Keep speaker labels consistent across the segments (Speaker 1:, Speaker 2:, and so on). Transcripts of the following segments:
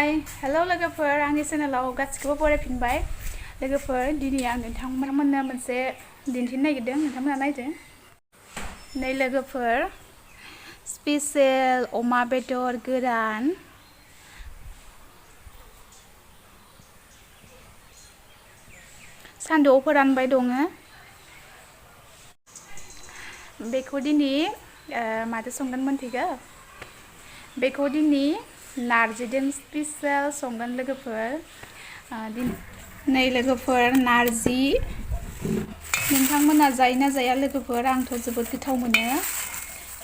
Speaker 1: hi hello लोगोफोर आंनि चेनेलाव गासिखौबो बरायफिनबाय लोगोफोर दिनै आं नोंथांमोननो मोनसे दिन्थिनो नागिरदों नोंथांमोना नायदो नै लोगोफोर स्पेशल अमा बेदर गोरान सान्दुआव फोरानबाय दङ बेखौ दिनै माथो संगोन मोनथिगौ बेखौ दिनै नारजिजों स्पेशल संगोन लोगोफोर नै लोगोफोर नारजि नोंथांमोना जायोना जाया लोगोफोर आंथ' जोबोद गोथाव मोनो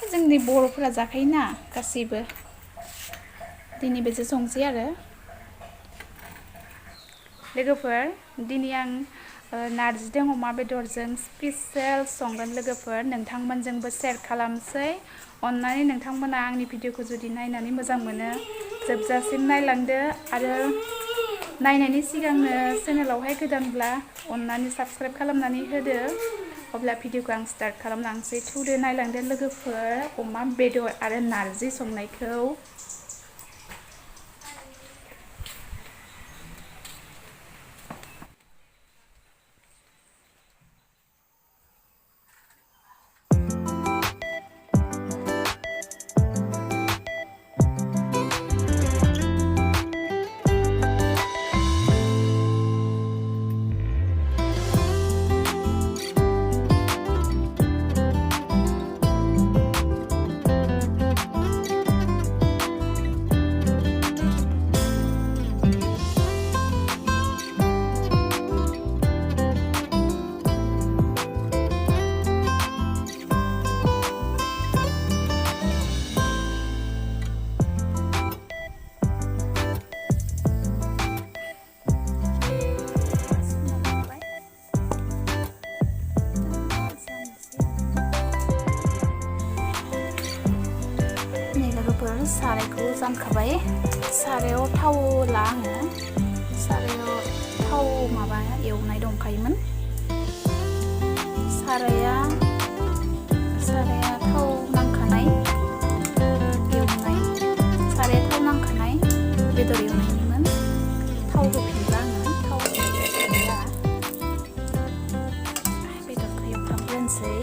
Speaker 1: जोंनि बर'फोरा जाखायोना गासैबो दिनै बेजों संसै आरो लोगोफोर दिनै आं नारजिजों अमा बेदरजों स्पेशल संगोन लोगोफोर नोंथांमोनजोंबो शेयार खालामसै अन्नानै नोंथांमोना आंनि भिडिअखौ जुदि नायनानै मोजां मोनो जोबजासिम नायलांदो आरो नायनायनि सिगांनो चेनेलावहाय गोदानब्ला अन्नानै साबस्क्राइब खालामनानै होदो अब्ला भिडिअखौ आं स्टार्ट खालामलांसै थुदो नायलांदो लोगोफोर अमा बेदर आरो नारजि संनायखौ सारायखौ जानखाबाय सारायाव थाव होला आङो सारायाव थाव माबा एवनाय दंखायोमोन साराया थाव नांखानाय एवनाय साराया थाव नांखानाय बेदर एवनायनिमोन थाव होफिनला आङो थाव होफिनला बेदरखौ एवफ्रामग्रोनोसै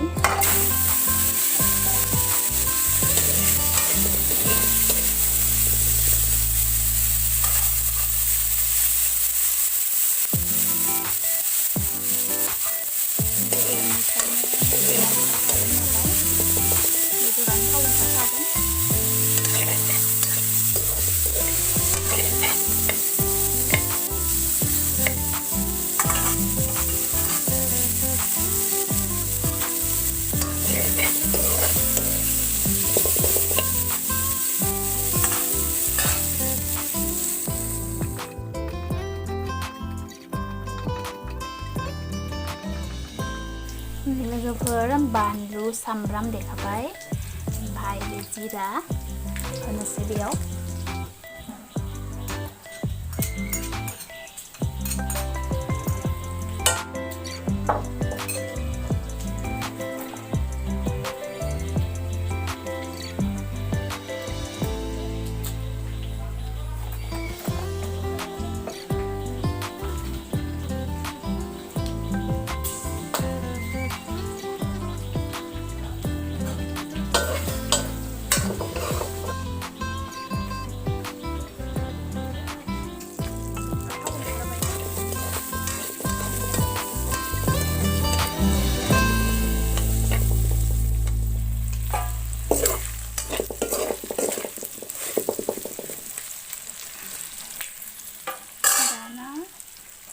Speaker 1: लोगोफोर बानलु सामब्राम देखाबाय ओमफ्राय बे जिरा होनोसै बेयाव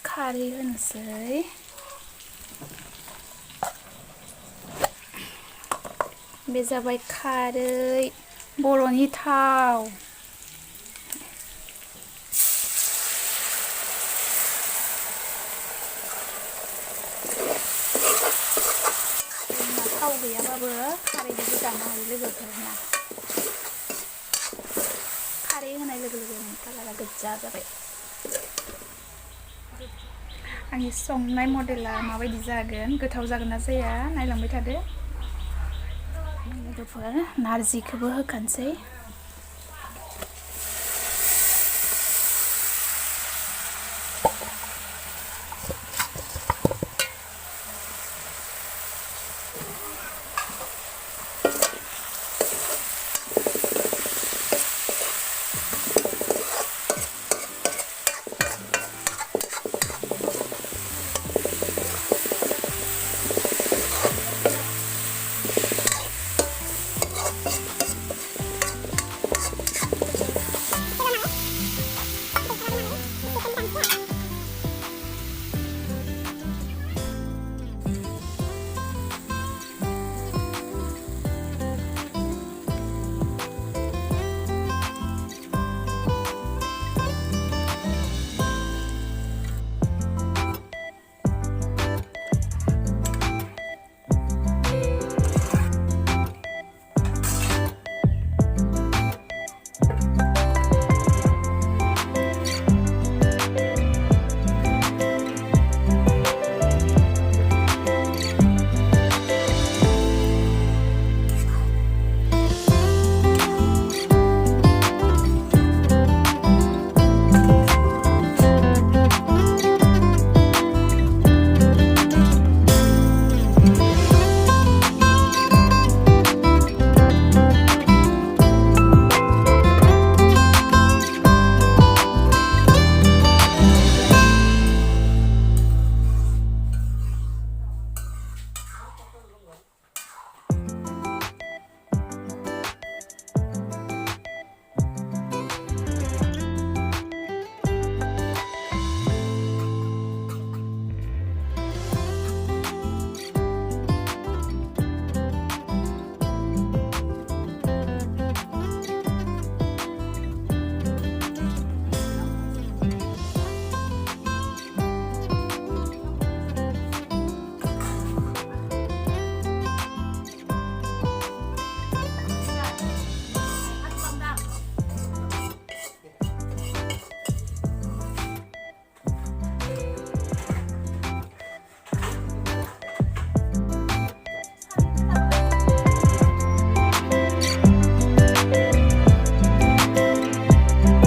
Speaker 1: खारै होनोसै बे जाबाय खारै बर'नि थाव थाव गैयाबाबो खारैजोंबो जानो हायो लोगोफोरना खारै होनाय लोगो लोगोनो कालारा गोजा जाबाय आंनि संनाय मडेला माबायदि जागोन गोथाव जागोन ना जाया नायलांबाय थादो लोगोफोर नारजिखौबो होखानोसै